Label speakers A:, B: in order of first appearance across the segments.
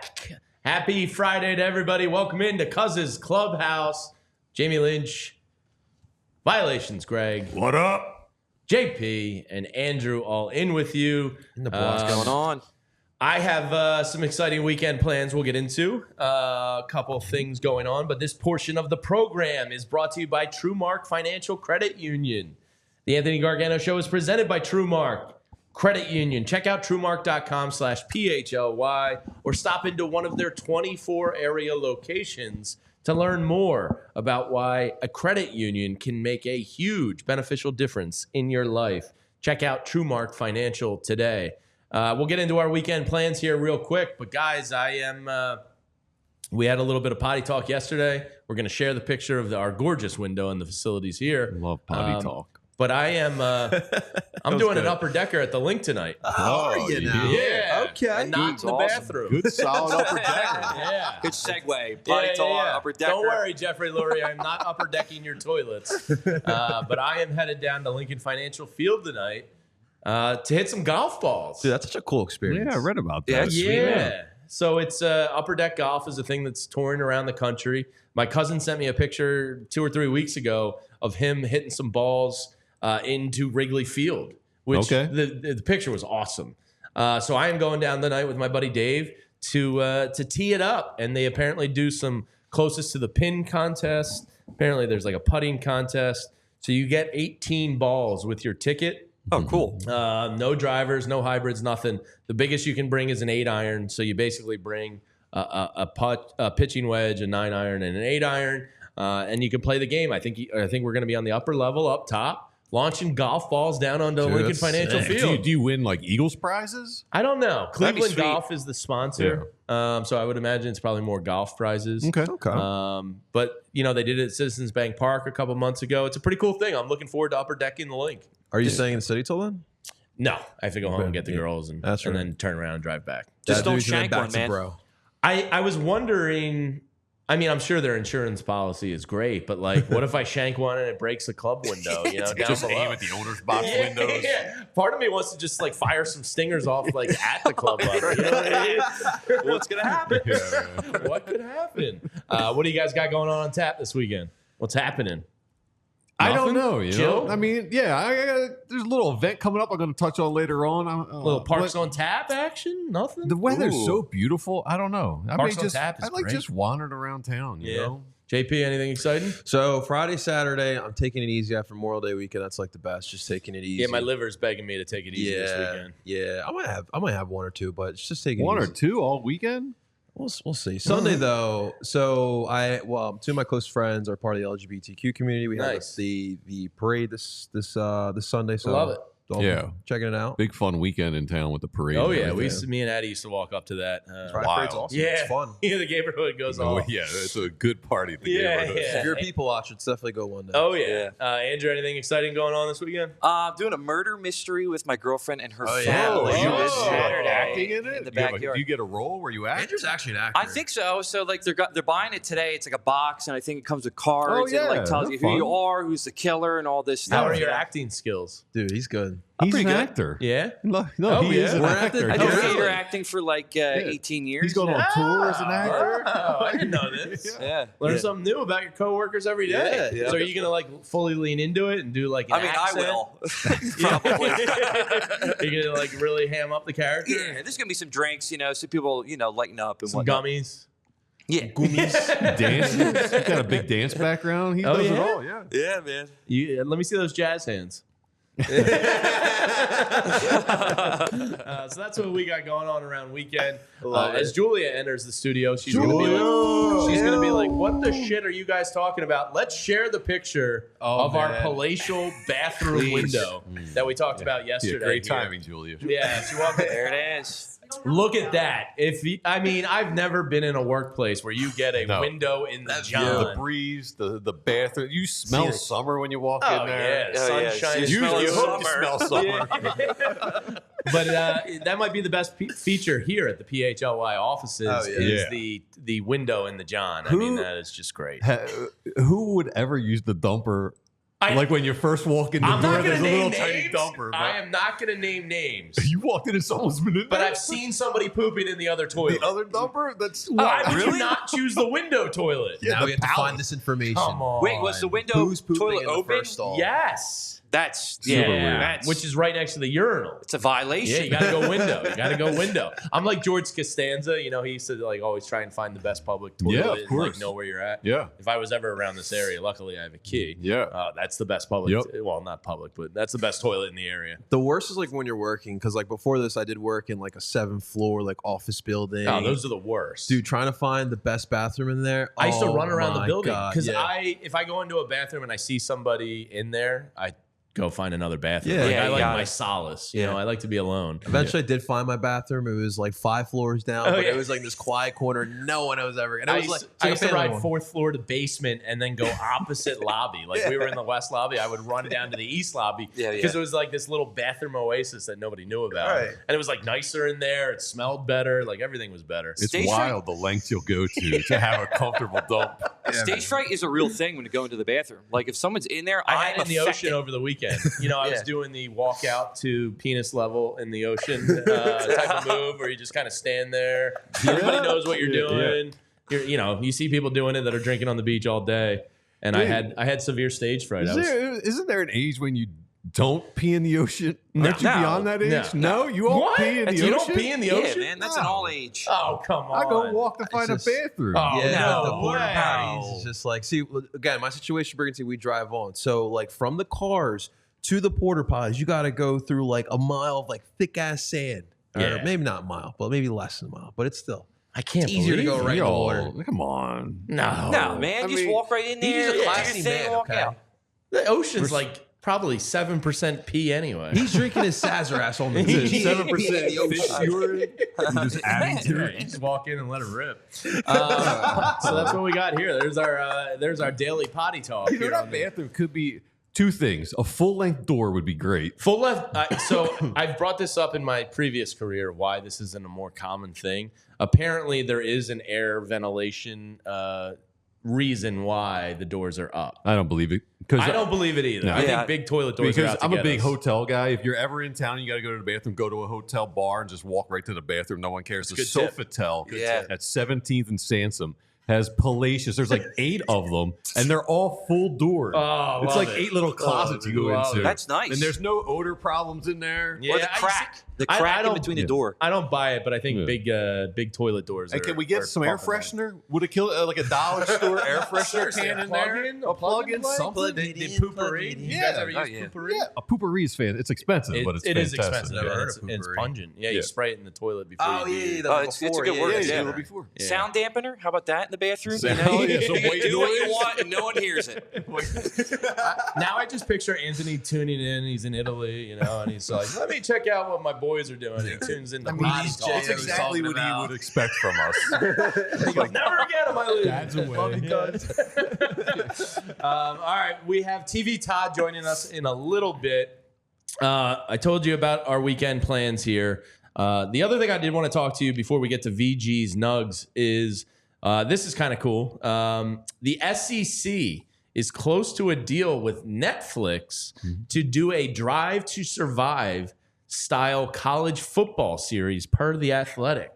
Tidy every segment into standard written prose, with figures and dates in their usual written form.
A: back. Happy Friday to everybody. Welcome into Cuz's Clubhouse. Jamie Lynch, Violations Greg.
B: What up?
A: JP and Andrew all in with you.
C: What's going on?
A: I have some exciting weekend plans we'll get into. A couple of things going on, but this portion of the program is brought to you by TrueMark Financial Credit Union. The Anthony Gargano Show is presented by TrueMark Credit Union. Check out TrueMark.com/PHLY or stop into one of their 24 area locations to learn more about why a credit union can make a huge beneficial difference in your life. Check out TrueMark Financial today. We'll get into our weekend plans here real quick, but guys, we had a little bit of potty talk yesterday. We're going to share the picture of our gorgeous window in the facilities here.
B: Love potty talk.
A: But I am, I'm doing an upper decker at the Link tonight.
C: Oh, you know.
A: Yeah.
C: Okay.
A: And not in the bathroom.
B: Good solid upper decker.
A: Yeah.
C: Good segue. Potty talk, upper decker.
A: Don't worry, Jeffrey Lurie. I'm not upper decking your toilets. But I am headed down to Lincoln Financial Field tonight to hit some golf balls.
C: Dude, that's such a cool experience.
B: Yeah, I read about that.
A: Yeah. So it's upper deck golf is a thing that's touring around the country. My cousin sent me a picture 2 or 3 weeks ago of him hitting some balls into Wrigley Field, which the picture was awesome. So I am going down tonight with my buddy Dave to tee it up, and they apparently do some closest to the pin contest. Apparently there's like a putting contest. So you get 18 balls with your ticket.
C: Oh, cool.
A: No drivers, no hybrids, nothing. The biggest you can bring is an 8-iron. So you basically bring a pitching wedge, a 9-iron, and an 8-iron, and you can play the game. I think we're going to be on the upper level up top, launching golf balls down onto Lincoln Financial Field.
B: Do you win like Eagles prizes?
A: I don't know. Cleveland
C: sweet.
A: Golf is the sponsor, so I would imagine it's probably more golf prizes.
B: Okay.
A: But they did it at Citizens Bank Park a couple months ago. It's a pretty cool thing. I'm looking forward to upper decking the Link.
D: Are you staying in the city till then?
A: No, I have to go home and get the girls and
D: That's right.
A: then turn around and drive back.
C: Just don't shank one, man.
D: Bro.
A: I was wondering. I mean, I'm sure their insurance policy is great, but like, what if I shank one and it breaks the club window? Down
B: Just
A: below?
B: aim at the owner's box windows.
A: Yeah. Part of me wants to just like fire some stingers off like at the club level. You know what I mean?
C: What's going to happen?
A: What could happen? What do you guys got going on tap this weekend? What's happening?
B: I don't
A: Nothing?
B: know. You
A: Chill?
B: know? I mean, yeah, there's a little event coming up I'm going to touch on later on.
A: Little parks on tap action? Nothing?
B: The weather's
A: Ooh.
B: so beautiful. I don't know.
A: Parks on tap is
B: I like
A: great.
B: just wandering around town, you know?
A: JP, anything exciting?
D: So Friday, Saturday, I'm taking it easy after Memorial Day weekend. That's like the best. Just taking it easy.
A: Yeah, my liver's begging me to take it easy this weekend.
D: Yeah, I might have one or two, but it's just taking
B: One
D: it
B: or
D: easy.
B: two all weekend?
D: We'll see. Sunday though, so two of my close friends are part of the LGBTQ community. We
A: Nice.
D: have the parade this Sunday. So
A: Love it.
B: Yeah.
D: checking it out.
B: Big fun weekend in town with the parade.
A: Oh,
B: and
A: yeah.
B: everything.
A: Me and Addie used to walk up to that.
D: Pride Parade's awesome.
A: Yeah.
D: It's fun.
A: Yeah, the neighborhood goes
B: Oh,
A: off.
B: yeah, it's a good party. At the
A: Yeah,
B: neighborhood.
A: yeah.
D: If you're a people watcher, it's definitely go one day.
A: Oh, yeah. Andrew, anything exciting going on this weekend?
C: I'm doing a murder mystery with my girlfriend and her
D: Oh, yeah.
C: family.
D: Oh,
C: this Saturday
B: acting in it?
C: in the
B: Do you have a-
C: backyard.
B: do you get a role where you act?
D: Andrew's actually an actor.
C: I think so. So like they're buying it today. It's like a box, and I think it comes with cards.
B: Oh,
C: And it
B: yeah.
C: like tells you
B: They're
C: who you
B: fun.
C: are, who's the killer, and all this
A: How
C: stuff.
A: are your acting skills?
D: Dude, he's good.
B: He's
C: pretty
B: an
C: good.
B: actor.
A: Yeah?
B: No,
A: Oh,
B: he is
A: yeah.
B: an
D: We're at the-
B: actor.
C: I
D: Oh,
C: did
D: really?
C: theater acting for like 18 years.
B: He's going on tour as an actor.
A: Oh, I didn't know this.
C: Yeah.
A: Learn something new about your coworkers every day.
D: Yeah, yeah.
A: So are you going to like fully lean into it and do like an
C: I mean,
A: accent?
C: I will.
A: Yeah.
C: Probably.
A: You're going to like really ham up the character?
C: Yeah, there's gonna be some drinks, so people, lighten up and
A: Some
C: whatnot.
A: gummies?
C: Yeah.
B: Dances. He's got a big dance background. He
A: Oh,
B: does it
A: yeah?
B: all. Yeah.
C: Yeah, man.
A: Let me see those jazz hands. So that's what we got going on around weekend. As Julia enters the studio, she's gonna be like, "What the shit are you guys talking about?" Let's share the picture of our palatial bathroom window that we talked about yesterday.
B: Yeah, great
A: here.
B: timing, Julia.
A: Yeah, she walked in.
C: There it is.
A: Look at that. I've never been in a workplace where you get a window in the
B: The
A: John.
B: breeze, the bathroom. You smell summer when you walk
A: Oh
B: in there.
A: yeah,
C: Oh, yeah.
A: sunshine.
C: You
B: Usually, you
C: smell
B: hope you smell summer.
A: But that might be the best feature here at the PHLY offices is the window in the John. I mean, that is just great.
B: Who would ever use the dumper Like when you first walk in the
A: I'm
B: door,
A: not going
B: there's
A: to
B: a little
A: name
B: tiny
A: names.
B: dumper. But
A: I am not going to name names.
B: you walked in and someone's been in
A: But
B: there?
A: I've seen somebody pooping in the other toilet.
B: the other dumper? That's
A: Why would
C: really?
A: you not choose the window toilet?
B: Yeah,
D: now
B: the
D: we have to
B: palace.
D: find this information.
A: Come on.
C: Wait, was the window
D: Who's pooping
C: toilet
D: in the
C: open?
D: first stall?
A: Yes.
C: That's
B: Super
C: yeah,
B: weird.
C: That's,
A: Which is right next to the urinal.
C: it's a
A: Yeah,
C: violation.
A: you gotta go window. You gotta go window. I'm like George Costanza. You know, he used to like always try and find the best public toilet
B: Yeah, of
A: and
B: course.
A: like know where you're at.
B: Yeah.
A: If I was ever around this area, luckily I have a key.
B: Yeah.
A: That's the best public.
B: Yep.
A: Well, not public, but that's the best toilet in the area.
D: The worst is like when you're working, because like before this, I did work in like a 7th floor like office building.
A: Oh, those are the worst.
D: Dude, trying to find the best bathroom in there.
A: I used to
D: Oh
A: run around the
D: my
A: building
D: God,
A: because
D: yeah.
A: if I go into a bathroom and I see somebody in there, I go find another bathroom.
D: Yeah.
A: Like,
C: Yeah,
A: I
C: you
A: like
C: got
A: my
C: it.
A: solace. You
D: Yeah.
A: know, I like to be alone.
D: Eventually, I did find my bathroom. It was like 5 floors down,
A: Oh,
D: but
A: yeah.
D: it was like this quiet corner. No one was ever. And it
A: I
D: was
A: used,
D: like
A: to,
D: it's
A: I
D: like
A: used
D: a
A: to
D: family
A: ride
D: one.
A: 4th floor to basement and then go opposite lobby. Like we were in the west lobby, I would run down to the east lobby
C: Yeah,
A: because
C: yeah.
A: it was like this little bathroom oasis that nobody knew about.
D: Right.
A: And it was like nicer in there. It smelled better. Like everything was better.
B: It's
C: Stage
B: wild the lengths you'll go to have a comfortable dump.
C: Stage fright is a real thing when you go into the bathroom. Like if someone's in there,
A: I had
C: I'm
A: it in the
C: affected.
A: ocean over the weekend. You know, I was
D: Yeah.
A: doing the walk out to penis level in the ocean type of move where you just kind of stand there. Everybody knows what you're
B: Yeah,
A: doing. You know, you see people doing it that are drinking on the beach all day. And
B: Dude.
A: I had severe stage fright. I was,
B: Isn't there an age when you don't pee in the ocean?
A: No.
B: Aren't you
C: No.
B: beyond that age? No, you all
A: what?
B: pee in the
A: you
B: ocean.
A: don't pee in the
C: Yeah,
A: ocean?
C: man, that's an all age.
A: Oh, come on.
B: I go walk to find
D: just-
B: a bathroom.
A: Oh,
D: Yeah,
A: no
D: the porta
A: way.
D: potties is just like, see, again, my situation, Brigham, we drive on. So, like, from the cars to the porta potties, you got to go through like a mile of like thick ass sand.
A: Yeah.
D: Or maybe not a mile, but maybe less than a mile. But it's still
A: I can't
D: easier to
A: believe
D: go
A: it.
D: right in the water.
B: Come on.
A: No.
C: No, man,
B: I
C: just
B: mean,
C: walk right in
D: he's
C: there,
D: a
C: do your
D: classy
C: thing,
D: man,
C: walk
D: okay?
C: out.
A: The ocean's like probably 7% pee anyway.
D: He's drinking his Sazerac on the
A: Dude,
D: beach.
B: 7% fish urine. You just adding to
A: Yeah,
B: it.
A: you just walk in and let it rip. So that's what we got here. There's our daily potty talk.
B: You know,
A: here on
B: that
A: the-
B: bathroom could be 2 things. A full-length door would be great.
A: Full left. So I've brought this up in my previous career. Why this isn't a more common thing? Apparently, there is an air ventilation reason why the doors are up.
B: I don't believe it.
A: I don't believe it either.
B: No.
A: I
C: Yeah.
A: think big toilet doors. are
B: Because
A: out to
B: I'm a
A: get
B: big
A: us.
B: hotel guy. If you're ever in town and you got to go to the bathroom, go to a hotel bar and just walk right to the bathroom. No one cares. The
A: Good tip.
B: Sofitel
C: Yeah.
B: at 17th and Sansom has Palacious. There's like 8 of them, and they're all full doors.
A: Oh,
B: it's
A: love
B: like
A: it.
B: 8 little closet you go
A: Love
B: into.
A: it.
C: That's nice.
B: And there's no odor problems in there.
A: Yeah,
C: Or the
A: I
C: crack.
A: see-
C: The
A: I
C: crack in
A: don't-
C: between
B: yeah.
C: the door.
A: I don't buy it, but I think
B: Yeah.
A: big toilet doors.
B: Hey,
A: are-
B: can we get
A: are
B: some air
A: fucking nice.
B: freshener? Would it kill like a dollar store air freshener
A: Seriously,
B: can
A: a
B: in there?
A: plug-in?
B: A plug-in
A: plug-in
B: something?
A: The poopery. You guys ever
C: Oh,
A: use
C: yeah.
A: poopery?
B: Yeah, a poopery's fan. It's expensive, but it's
A: It is
B: fantastic.
A: expensive.
D: Never
A: Yeah,
D: heard
A: it's,
D: of
A: it's
D: poopery.
A: pungent. Yeah,
B: Yeah.
A: you spray it in the toilet before
D: Oh,
A: you
D: yeah,
A: do.
D: the
C: Oh,
D: one
C: it's a
D: before.
C: good word.
B: Yeah,
C: Yeah.
B: do it before.
A: Yeah.
C: Sound dampener? How about that in the bathroom?
B: Sound- yeah, some white
C: do what you
B: noise.
C: want and no one hears it.
A: Now I just picture Anthony tuning in. He's in Italy, you know, and he's like, "Let me check out what my boys are doing." He tunes in to potty
D: these
A: talk.
D: Jay-
B: That's
D: I was
B: exactly
D: talking
B: what he
D: about.
B: would expect from us.
A: He goes, "Never again am I leaving."
B: Dad's away.
A: Love you guys. All right, we have TV Todd joining us in a little bit. I told you about our weekend plans here. The other thing I did want to talk to you before we get to VG's Nugs is this is kind of cool. The SEC is close to a deal with Netflix to do a Drive to Survive style college football series per The Athletic.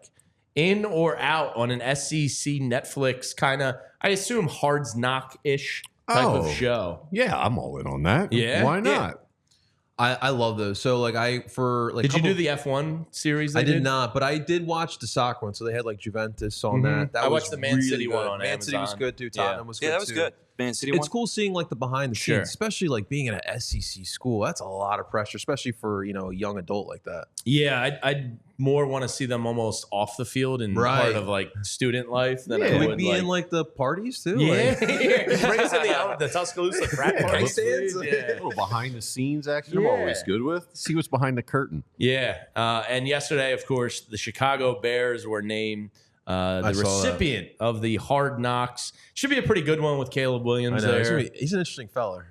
A: In or out on an SEC Netflix kind of, I assume, Hard Knock-ish type
B: Oh.
A: of show.
B: Yeah, I'm all in on that.
A: Yeah?
B: Why
A: Yeah.
B: not?
D: I love those. So like
A: Did you do the F1 series?
D: I
A: they
D: did not, but I did watch the soccer one. So they had like Juventus on that. That
A: I
D: was
A: watched the Man City
D: good.
A: one on
D: Man City was
A: Amazon.
D: good too.
A: Yeah.
D: Tottenham was good
C: Yeah, that was
D: too.
C: good. Man City
D: It's
C: one.
D: cool seeing like the behind the scenes,
A: Sure.
D: especially like being in an SEC school. That's a lot of pressure, especially for a young adult like that.
A: Yeah, I'd more want to see them almost off the field and
D: Right.
A: part of like student life than I
D: Could we
A: would
D: be in like the parties too?
A: yeah,
D: Like,
A: bring us in the Tuscaloosa frat party.
D: stands.
A: please.
B: A
A: Yeah.
B: little behind the scenes action. I'm
A: Yeah.
B: always good with. See what's behind the curtain.
A: Yeah, and yesterday, of course, the Chicago Bears were named the
D: I saw that.
A: recipient of the Hard Knocks. Should be a pretty good one with Caleb
D: I
A: Williams
D: know
A: there.
D: he's an interesting feller.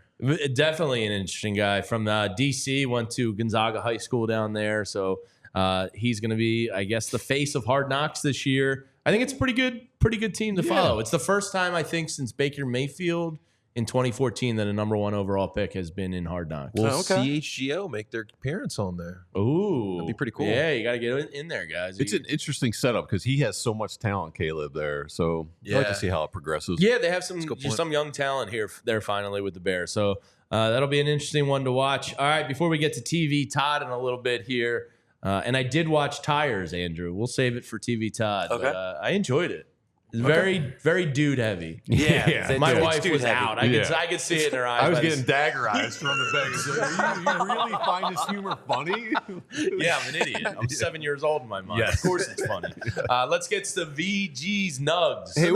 A: Definitely an interesting guy from DC. Went to Gonzaga High School down there, so he's going to be, I guess, the face of Hard Knocks this year. I think it's a pretty good team to follow. It's the first time I think since Baker Mayfield in 2014 that a number 1 overall pick has been in Hard Knocks.
D: Will
C: okay.
D: CHGO make their appearance on there?
A: Ooh,
D: That'd be pretty cool.
A: Yeah, you got to get in there, guys.
B: It's an interesting setup because he has so much talent, Caleb, there. So I'd like
D: Yeah.
B: to see how it progresses.
A: Yeah, they have
D: good point.
A: some young talent there finally with the Bears. So that'll be an interesting one to watch. All right, before we get to TV Todd in a little bit here, and I did watch Tires, Andrew. We'll save it for TV Todd.
C: Okay.
A: But, I enjoyed it. It's very, very dude heavy.
C: Yeah,
A: My
C: it's
A: wife
C: dude
A: was
C: heavy.
A: out. I could see it in her eyes.
B: I was
A: by the-
B: getting dagger eyes from the bag. You really find this humor funny?
A: Yeah, I'm an idiot. I'm 7 years old in my mind.
B: Yes.
A: Of course it's funny. Let's get to VG's Nugs.
B: Hey,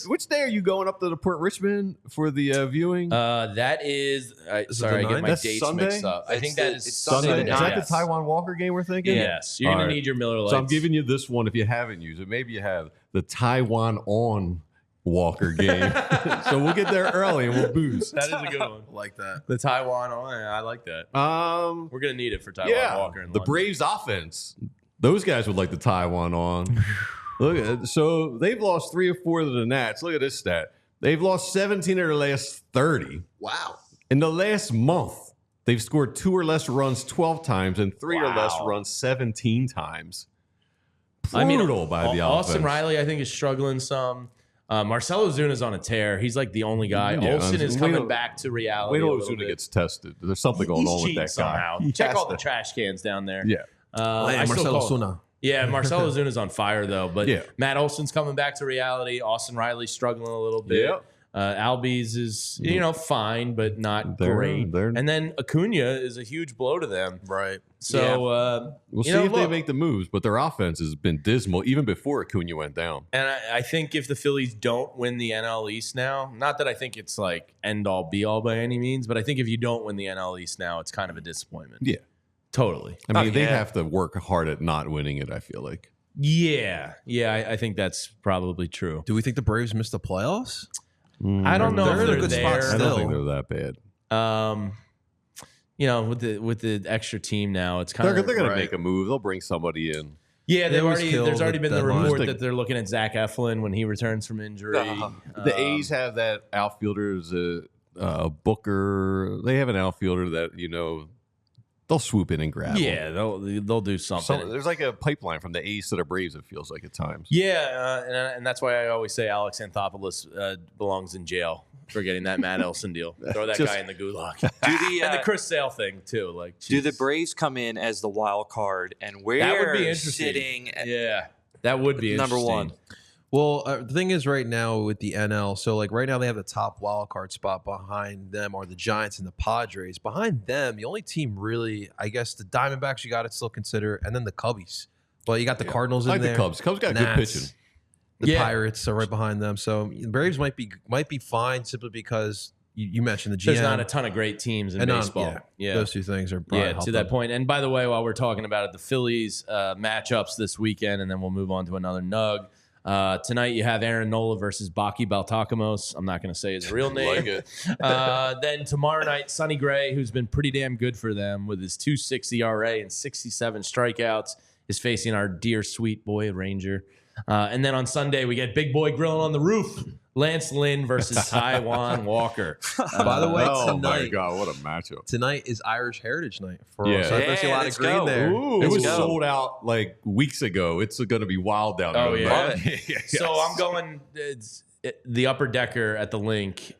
B: which day are you going up to the Port Richmond for the viewing?
A: That is, sorry, I get my
B: That's
A: dates
B: Sunday?
A: mixed up. I think that is
C: it's
A: Sunday.
C: Sunday
B: Is
C: night.
B: that the
A: Yes.
B: Taiwan Walker game we're thinking?
A: Yes, you're
B: All
A: gonna
B: right.
A: need your Miller Lights.
B: So I'm giving you this one if you haven't used it. Maybe you have the Taiwan on Walker game. So we'll get there early and we'll booze.
A: That is a good one.
D: Like that.
A: The Taiwan on, I like that. We're gonna need it for Taiwan Walker. In
B: the
A: London.
B: Braves offense. Those guys would like the Taiwan on. Look at it. So they've lost 3 or 4 to the Nats. Look at this stat. They've lost 17 of their last 30.
D: Wow.
B: In the last month, they've scored 2 or less runs 12 times and 3 or less
A: Wow.
B: runs 17 times. Brutal by the
A: Austin
B: offense.
A: Riley, I think, is struggling some. Marcelo Zuna's on a tear. He's like the only guy.
B: Yeah,
A: Olsen is
B: wait
A: coming
B: till-
A: back to reality.
B: Wait
A: a
B: till
A: little
B: Ozuna
A: bit.
B: gets tested. There's something going
A: He's
B: on with
A: cheating
B: that guy.
A: somehow.
B: He
A: Check
B: has
A: all
B: to.
A: the trash cans down there.
B: Yeah.
A: I still
D: Marcelo
A: call him.
D: Zuna.
A: Yeah, Marcelo Zuna's on fire though. But
B: Yeah.
A: Matt Olson's coming back to reality. Austin Riley's struggling a little bit.
B: Yep.
A: Albies is fine, but not
B: They're-
A: great.
B: they're-
A: And then Acuna is a huge blow to them.
D: Right.
A: So
B: We'll see if they make the moves, but their offense has been dismal even before Acuna went down.
A: And I think if the Phillies don't win the NL East now, not that I think it's like end all be all by any means, but I think if you don't win the NL East now, it's kind of a disappointment.
B: Yeah.
A: Totally.
B: I mean, they
C: yeah.
B: have to work hard at not winning it, I feel like.
A: Yeah. I think that's probably true.
D: Do we think the Braves missed the playoffs?
A: I don't know
D: They're
A: if
D: in a
A: they're
D: good spot
A: there.
B: I don't
D: still.
B: think they're that bad.
A: With the extra team now, it's kind
B: They're
A: of
B: going to
D: right.
B: make a move. They'll bring somebody in.
A: yeah.
D: They always
A: There's
D: kill
A: already
D: the
A: been the
D: deadline.
A: report
B: Just
A: that they're looking at Zach Eflin when he returns from injury.
B: The A's have that outfielder as a Booker. They have an outfielder that, they'll swoop in and grab him.
A: Yeah, they'll do something.
B: There's like a pipeline from the A's to the Braves, it feels like at times.
A: Yeah, and that's why I always say Alex Anthopoulos belongs in jail for getting that Matt Elson deal. Throw that guy in the gulag. And the Chris Sale thing too. Like,
C: Do the
A: jeez.
C: Braves come in as the wild card, and we're
A: That would be interesting.
C: sitting at
A: Yeah, that would be
C: number
A: interesting.
C: 1?
D: Well, the thing is right now with the NL, so like right now they have the top wild card spot. Behind them are the Giants and the Padres. Behind them, the only team really, I guess, the Diamondbacks you got to still consider, and then the Cubbies. But you got the Cardinals
B: I
D: in
B: like
D: there.
B: the Cubs. Cubs got good
D: Nats,
B: pitching.
D: The
A: Yeah.
D: Pirates are right behind them. So the Braves might be fine simply because you mentioned the GM.
A: There's not a ton of great teams in
D: and
A: baseball. Yeah.
D: those two things are probably
A: Yeah,
D: help
A: to
D: them.
A: that point. And by the way, while we're talking about it, the Phillies matchups this weekend, and then we'll move on to another Nug. Tonight you have Aaron Nola versus Baki Baltakamos. I'm not going to say his real name.
B: Like it.
A: Then tomorrow night, Sonny Gray, who's been pretty damn good for them with his 2.6 ERA and 67 strikeouts, is facing our dear sweet boy Ranger. And then on Sunday, we get Big Boy Grilling on the Roof. Lance Lynn versus Taiwan Walker.
D: By the way,
B: Oh, my
D: tonight,
B: God. What a matchup.
D: tonight is Irish Heritage Night for
B: Yeah.
D: us. So I see a lot of
C: let's
D: green
C: go.
D: there.
A: Ooh.
B: It was
C: Let's go.
B: sold out like weeks ago. It's going to be wild down there.
A: Oh, yeah.
C: Love
A: So I'm going the upper decker at the link.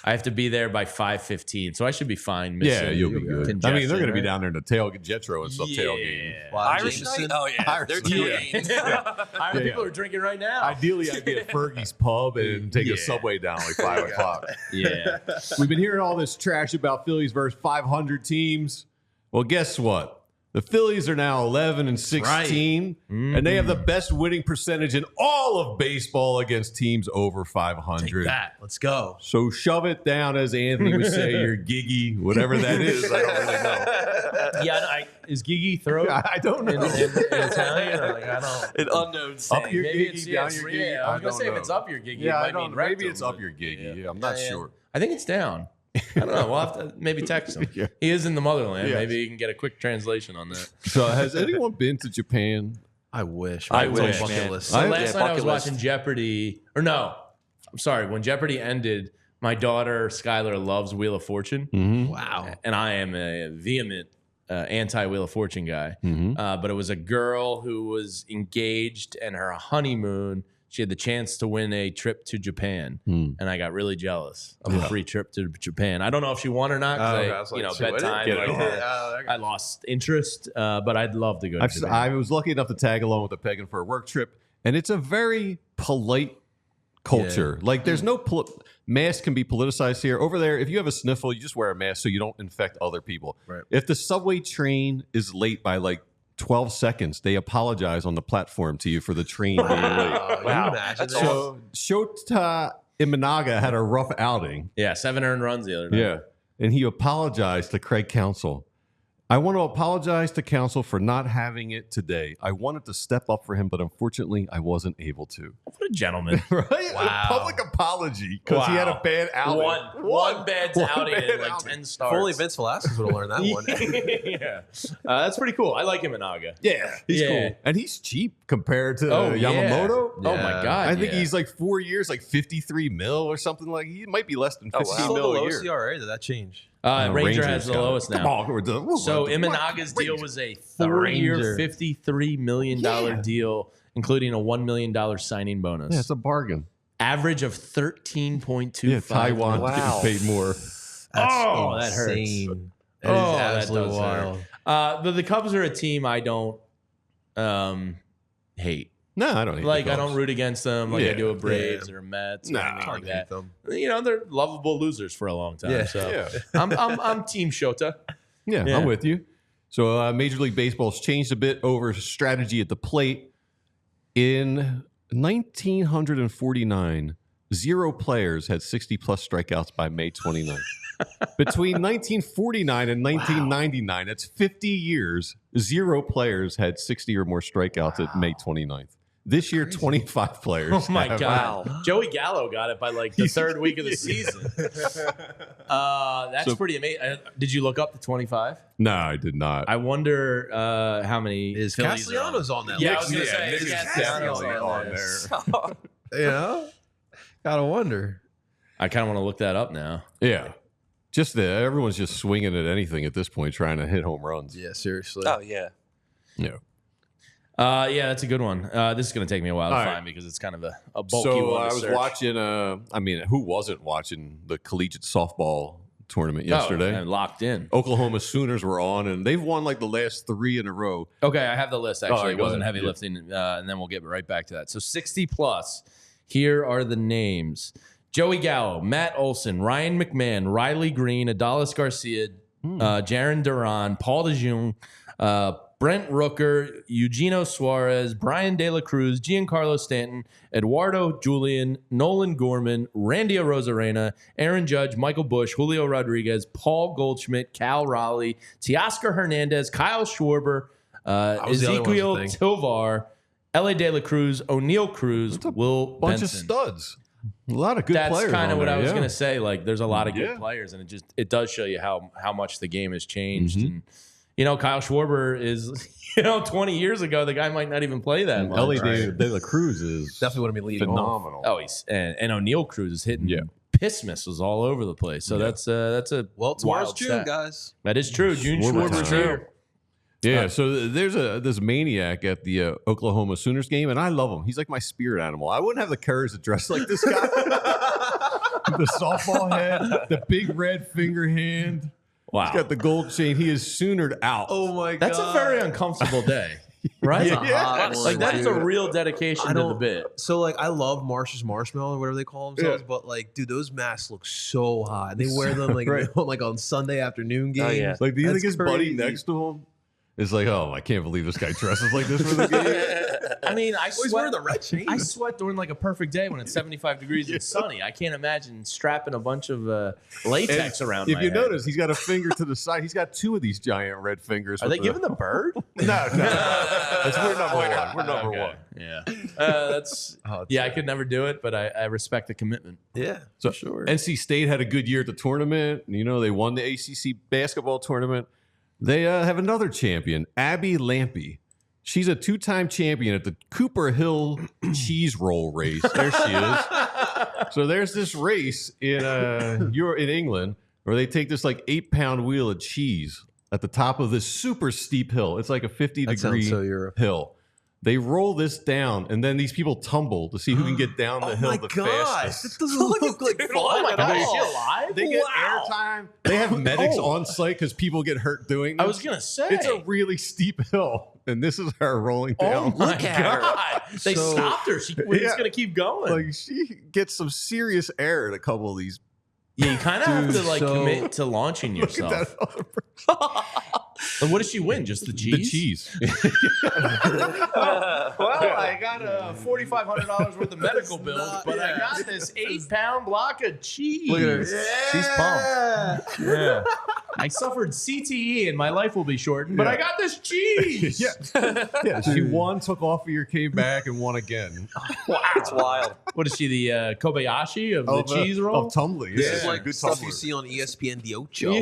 A: I have to be there by 5:15, so I should be fine.
B: Yeah,
A: missing
B: you'll be good. I mean,
A: congestion,
B: they're going to be
A: right?
B: down there in the Jetro and stuff tailgating.
A: Yeah.
D: Wow,
C: Irish
D: Jameson.
C: night? Oh, yeah. They're tailgating.
A: People are drinking right now.
B: Ideally, I'd be at Fergie's Pub and take
A: Yeah.
B: a subway down like 5 o'clock.
A: Yeah.
B: We've been hearing all this trash about Phillies versus 500 teams. Well, guess what? The Phillies are now 11 and 16, and they have the best winning percentage in all of baseball against teams over 500.
D: That. Let's go.
B: So shove it down, as Anthony would say, your giggy, whatever that is. I don't really know.
A: Yeah, is Gigi throat
B: I don't know.
A: in Italian? Or like, I don't.
C: An unknown saying.
B: Up your
A: Maybe
B: giggy, down your giggy.
A: Yeah, I was gonna
B: don't
A: say if
B: know.
A: it's up your Gigi,
B: Yeah,
A: it
B: I
A: might
B: don't
A: mean
B: know. Maybe
A: rectum,
B: it's up
A: but-
B: your giggy.
A: Yeah.
B: Yeah, I'm not
A: Yeah.
B: sure.
A: I think it's down. I don't know. We'll have to maybe text him.
B: Yeah.
A: He is in the motherland.
B: Yes.
A: Maybe you can get a quick translation on that.
B: So has anyone been to Japan?
D: I wish.
C: I
D: It's on
C: wish,
D: bucket
C: man.
D: list.
A: So
B: I-
A: last
C: yeah,
A: night I was
C: bucket list.
A: watching Jeopardy. Or no, I'm sorry. When Jeopardy ended, My daughter Skylar loves Wheel of Fortune.
D: Wow.
A: And I am a vehement anti-Wheel of Fortune guy. But it was a girl who was engaged, and her honeymoon, she had the chance to win a trip to Japan. And I got really jealous of a free trip to Japan. I don't know if she won or not because bedtime. I lost interest, but I'd love to go to Japan.
B: I was lucky enough to tag along with a Pagan for a work trip, and it's a very polite culture. Like, there's no mask can be politicized here. Over there, if you have a sniffle, you just wear a mask so you don't infect other people.
D: Right.
B: If the subway train is late by like 12 seconds, they apologize on the platform to you for the train being late.
D: Wow.
B: So Shota Imanaga had a rough outing.
A: Yeah, 7 earned runs the other night.
B: Yeah. And he apologized to Craig Counsell. I want to apologize to Counsell for not having it today. I wanted to step up for him, but unfortunately, I wasn't able to.
A: What a gentleman.
B: Right?
A: Wow.
B: A public apology because he had a bad outing.
A: One bad outing and like 10 stars.
D: If only Vince Velasquez would have learned that one.
A: Yeah. That's pretty cool. I like Imanaga.
B: Yeah, he's cool. And he's cheap compared to Yamamoto.
A: Oh, my God.
B: I think he's like 4 years, like 53 mil or something. Like, he might be less than 15 mil a year.
D: CRA, did that change?
A: Ranger has the lowest now.
B: Come on,
A: so Imanaga's deal was a 4-year, $53 million deal, including a $1 million signing bonus.
B: Yeah, it's a bargain.
A: Average of 13.25.
B: Yeah, Taiwan getting paid more.
A: That hurts.
D: Insane. That is absolutely wild.
A: The Cubs are a team I don't hate.
B: No, I don't hate
A: Like,
B: the
A: I
B: Cubs.
A: don't root against them like I do with Braves or Mets or anything like that.
D: Them.
A: You know, they're lovable losers for a long time. So I'm Team Shota.
B: Yeah, I'm with you. So Major League Baseball's changed a bit over strategy at the plate. In 1949, 0 players had 60-plus strikeouts by May 29th. Between 1949 and 1999, that's 50 years, 0 players had 60 or more strikeouts at May 29th. This year, 25 players.
A: Oh, my God. Wow. Joey Gallo got it by like the third week of the season. That's pretty amazing. Did you look up the 25?
B: No, I did not.
A: I wonder how many
D: Is
A: Phillies
D: Castellanos on that
A: Yeah, I
D: list?
A: was going to say, is Castellanos
B: on there.
D: Yeah. Gotta wonder.
A: I kind of want to look that up now.
B: Yeah. Just everyone's just swinging at anything at this point, trying to hit home runs.
D: Yeah, seriously.
C: Oh, yeah.
B: Yeah.
A: Yeah, that's a good one. This is going to take me a while to find because it's kind of a bulky one to
B: I was
A: search.
B: watching, who wasn't watching the collegiate softball tournament yesterday?
A: And locked in.
B: Oklahoma Sooners were on, and they've won like the last 3 in a row.
A: Okay, I have the list, actually. It
B: go
A: wasn't
B: ahead.
A: heavy lifting, and then we'll get right back to that. So 60-plus. Here are the names. Joey Gallo, Matt Olson, Ryan McMahon, Riley Green, Adolis Garcia, Jaron Duran, Paul DeJong, Brent Rooker, Eugenio Suarez, Brian De La Cruz, Giancarlo Stanton, Eduardo Julian, Nolan Gorman, Randy Arozarena, Aaron Judge, Michael Bush, Julio Rodriguez, Paul Goldschmidt, Cal Raleigh, Teoscar Hernandez, Kyle Schwarber, Ezequiel Tovar, L.A. De La Cruz, O'Neal Cruz, Will
B: Bunch
A: Benson.
B: of studs. A lot of good players.
A: That's kind of what
B: there,
A: I was going to say. Like, there's a lot of good
B: Yeah.
A: players, and it does show you how much the game has changed. And Kyle Schwarber is 20 years ago, the guy might not even play that much.
B: L.A. De La Cruz is
D: Definitely want to be leading
B: phenomenal.
A: Oh, and O'Neal Cruz is hitting piss missiles all over the place. So that's a
D: tomorrow's
A: wild
D: June,
A: stat.
D: guys.
A: That is true. June Schwarber's here.
B: Yeah, so there's this maniac at the Oklahoma Sooners game, and I love him. He's like my spirit animal. I wouldn't have the courage to dress like this guy. The softball head, the big red finger hand.
A: Wow.
B: He's got the gold chain. He is Soonered out.
D: Oh my god.
A: That's a very uncomfortable day. Right? Like, that is a real dedication to the bit.
D: So, like, I love Marsh's Marshmallow or whatever they call themselves, but, like, dude, those masks look so hot. They wear them, like, on Sunday afternoon games.
C: Oh, yeah.
B: Like, do you think
D: That's
B: his buddy
D: crazy.
B: next to him is like, oh, I can't believe this guy dresses like this for the game?
A: I mean,
D: He's wearing the red chain.
A: I sweat during like a perfect day when it's 75 degrees and sunny. I can't imagine strapping a bunch of latex around
B: If
A: my
B: you
A: head.
B: notice, he's got a finger to the side. He's got 2 of these giant red fingers.
A: Are they giving the bird?
B: No. That's, we're number one. We're number one.
A: Yeah. That's I could never do it, but I respect the commitment.
D: Yeah,
B: So
D: sure.
B: NC State had a good year at the tournament. They won the ACC basketball tournament. They have another champion, Abby Lampy. She's a 2-time champion at the Cooper Hill cheese roll race. There she is. So there's this race in England where they take this like 8-pound wheel of cheese at the top of this super steep hill. It's like a 50-degree hill. They roll this down, and then these people tumble to see who can get down the hill the fastest.
D: This doesn't look like fun at all.
A: Is she alive?
B: They get airtime. They have medics on site because people get hurt doing this.
A: I was going to say.
B: It's a really steep hill, and this is her rolling down.
A: Oh, my God. They stopped her. She was going to keep going.
B: Like, she gets some serious air at a couple of these.
A: Yeah, you kind of have to like commit to launching yourself. And what does she win? Just the cheese?
B: The cheese.
A: Well, I got $4,500 worth of medical bills, but I got this 8-pound block of cheese.
D: Look at her. She's pumped.
A: Yeah. I suffered CTE and my life will be shortened, but I got this cheese.
B: Yeah, she won, took off a year, came back, and won again.
C: Wow, it's wild.
A: What is she, the Kobayashi of the cheese roll?
B: Of tumbling.
D: This is
B: Yeah,
D: like
B: good
D: stuff
B: tumbler.
D: you see on ESPN The Ocho.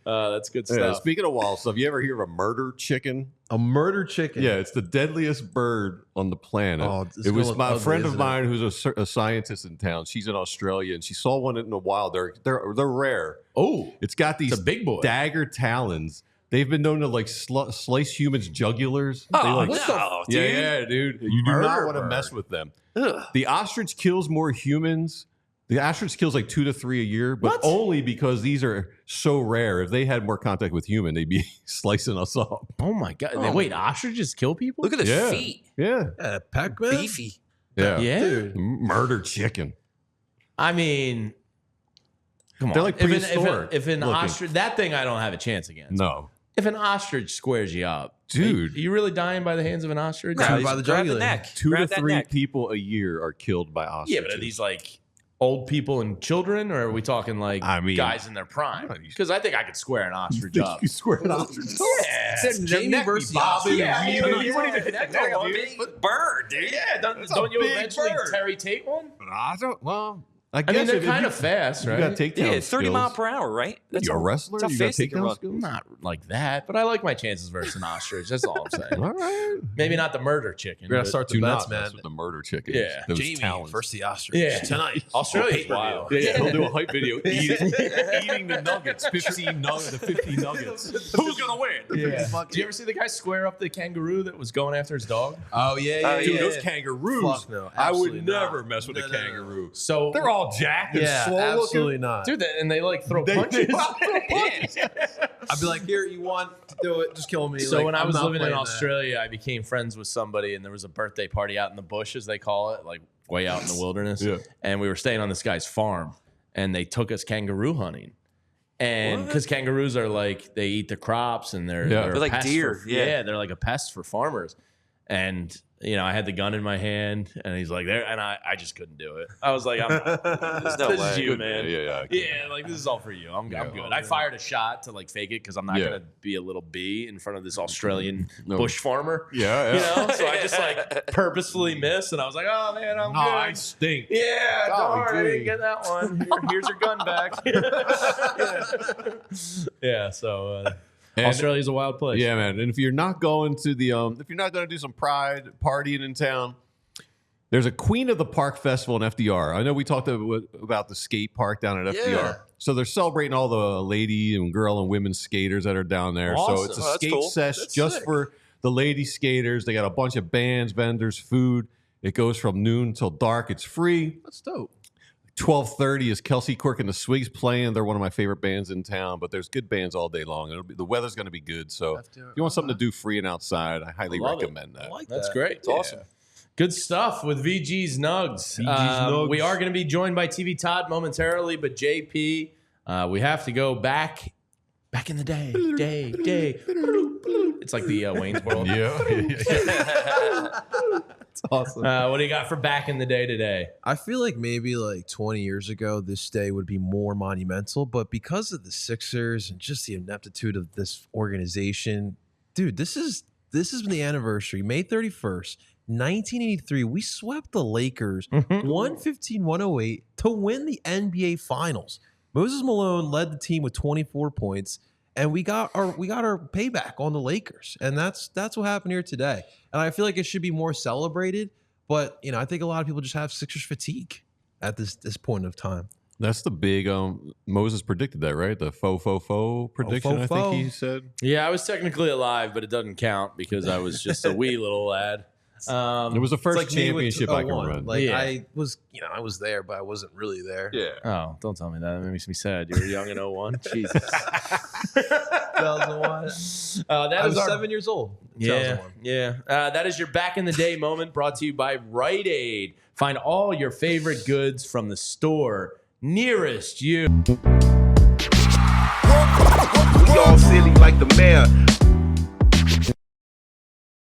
A: That's good
B: Yeah,
A: stuff.
B: speaking of wild stuff, you ever hear of a murder chicken?
D: A murder chicken.
B: Yeah, it's the deadliest bird on the planet.
D: Oh, it's
B: it was
D: gonna look
B: my
D: ugly,
B: friend of
D: isn't it?
B: mine who's a scientist in town. She's in Australia, and she saw one in the wild. They're rare.
A: Oh,
B: It's got these
A: it's a big boy.
B: dagger talons. They've been known to like slice humans' jugulars.
C: Oh,
B: They, like,
C: no, dude.
B: yeah, dude. You do not want to mess with them. The ostrich kills more humans. The ostrich kills like 2 to 3 a year, but only because these are so rare. If they had more contact with human, they'd be slicing us up.
A: Oh, my God. Wait, ostriches kill people?
C: Look at the feet.
B: Yeah.
D: Pac-Man?
C: Beefy.
B: Yeah.
A: Yeah.
D: Dude.
B: Murder chicken.
A: I mean, come on.
B: They're like prehistoric
A: if an
B: looking.
A: ostrich, that thing I don't have a chance against.
B: No.
A: If an ostrich squares you up,
B: Dude.
A: are you really dying by the hands of an ostrich?
C: No,
D: by
C: by
D: the
C: the grab the
D: jugular.
C: neck.
B: 2 to
C: Grab that
B: 3
C: neck.
B: people a year are killed by ostriches.
A: Yeah, but are these like old people and children, or are we talking like
B: I mean-
A: guys in their prime? Because I think I could square an ostrich up.
B: You swear an ostrich?
A: Yeah.
D: Jamie versus the ostrich.
A: Yeah,
B: you
A: you
B: wouldn't even hit the
A: that's
B: neck,
A: a
B: dude.
A: big
C: Bird, dude.
A: Yeah, don't
B: a
A: you
B: big
A: eventually
B: bird.
A: Terry Tate one?
B: I don't. Well, I
A: I
B: guess
A: mean, they're
B: if
A: kind
B: you-
A: of fast,
B: You
A: right?
B: got takedown
C: Yeah, it's 30
B: skills.
C: mile per hour, right?
B: You're a wrestler.
C: That's how
B: You got
C: fast they can
B: takedown
C: run.
B: skills.
A: Not like that, but I like my chances versus an ostrich. That's all I'm saying.
B: All right.
A: Maybe not the murder chicken.
D: We're gonna
A: but-
D: start the
B: Do
D: bets,
B: not
D: man.
B: mess with the murder chicken.
A: Yeah.
B: Those
D: Jamie
B: talons.
D: versus the ostrich.
A: Yeah.
D: Tonight.
A: Australia's
D: Pay-per-view.
A: wild.
B: Yeah, he'll do a hype video eating the nuggets. 15 nuggets. The 50 nuggets. Who's gonna win?
A: Yeah. Did you ever see the guy square up the kangaroo that was going after his dog?
D: Oh, yeah.
B: Dude,
C: yeah.
B: those kangaroos.
D: Fuck no,
B: I would
D: absolutely not.
B: never mess with a
D: No, no, no.
B: kangaroo.
A: So
B: They're all jacked and
D: Yeah,
B: slow
D: absolutely
B: looking.
D: not.
A: dude, and they like throw
B: They
A: punches.
B: throw punches.
D: I'd be like, here, you want to do it? Just kill me.
A: So
D: Like,
A: when I
D: I'm
A: was
D: not
A: living in
D: playing that.
A: Australia, I became friends with somebody, and there was a birthday party out in the bush, as they call it, like way out in the wilderness.
B: Yeah.
A: And we were staying on this guy's farm, and they took us kangaroo hunting. And because kangaroos are like, they eat the crops, and they're
C: They're
A: a
C: like
A: pest
C: deer,
A: for-
C: yeah.
A: they're like a pest for farmers. And you know, I had the gun in my hand, and he's like, "There," and I just couldn't do it. I was like,
C: There's no
A: "This
C: way.
A: is you, man.
B: Yeah.
A: Yeah, like this is all for you. I'm good." I fired a shot to like fake it because I'm not gonna be a little bee in front of this Australian bush farmer.
B: Yeah.
A: You know, so I just like purposefully missed, and I was like, "Oh man, I'm good."
B: I stink.
A: Yeah,
B: Golly
A: darn, I didn't
B: gee.
A: get that one. Here's your gun back. yeah. So Australia's a wild place.
B: Yeah, man. And if you're not going to the, if you're not going to do some pride partying in town, there's a Queen of the Park festival in FDR. I know we talked about the skate park down at FDR.
D: Yeah.
B: So they're celebrating all the lady and girl and women skaters that are down there. So
A: Awesome.
B: it's a
C: Oh, that's
B: skate
C: cool.
B: sesh
D: That's
B: just
D: sick.
B: for the lady skaters. They got a bunch of bands, vendors, food. It goes from noon till dark. It's free.
D: That's dope.
B: 12:30 is Kelsey Quirk and the Swigs playing. They're one of my favorite bands in town, but there's good bands all day long. The weather's going to be good. So if you want something to do free and outside, I highly
A: Love it.
B: recommend that.
D: I like
A: That's
D: that.
A: great.
C: It's awesome.
A: Good stuff with VG's Nugs.
B: Nugs.
A: We are going to be joined by TV Todd momentarily, but JP, we have to go back in the day. It's like the Wayne's World.
D: It's awesome.
A: What do you got for back in the day today?
D: I feel like maybe like 20 years ago, this day would be more monumental, but because of the Sixers and just the ineptitude of this organization, dude, this has been the anniversary. May 31st, 1983, we swept the Lakers 115-108 to win the NBA Finals. Moses Malone led the team with 24 points, and we got our payback on the Lakers, and that's what happened here today. And I feel like it should be more celebrated, but I think a lot of people just have Sixers fatigue at this point of time.
B: That's the big Moses predicted that, right? The faux prediction, I think he said.
A: Yeah, I was technically alive, but it doesn't count because I was just a wee little lad.
B: It was the first championship I can run.
D: I was, I was there, but I wasn't really there.
B: Yeah.
A: Oh, don't tell me that. That makes me sad. You were young in 01. Jesus.
D: 2001. I was 7 years old.
A: Yeah. That is your back in the day moment, brought to you by Rite Aid. Find all your favorite goods from the store nearest you.
E: We all silly like the mayor.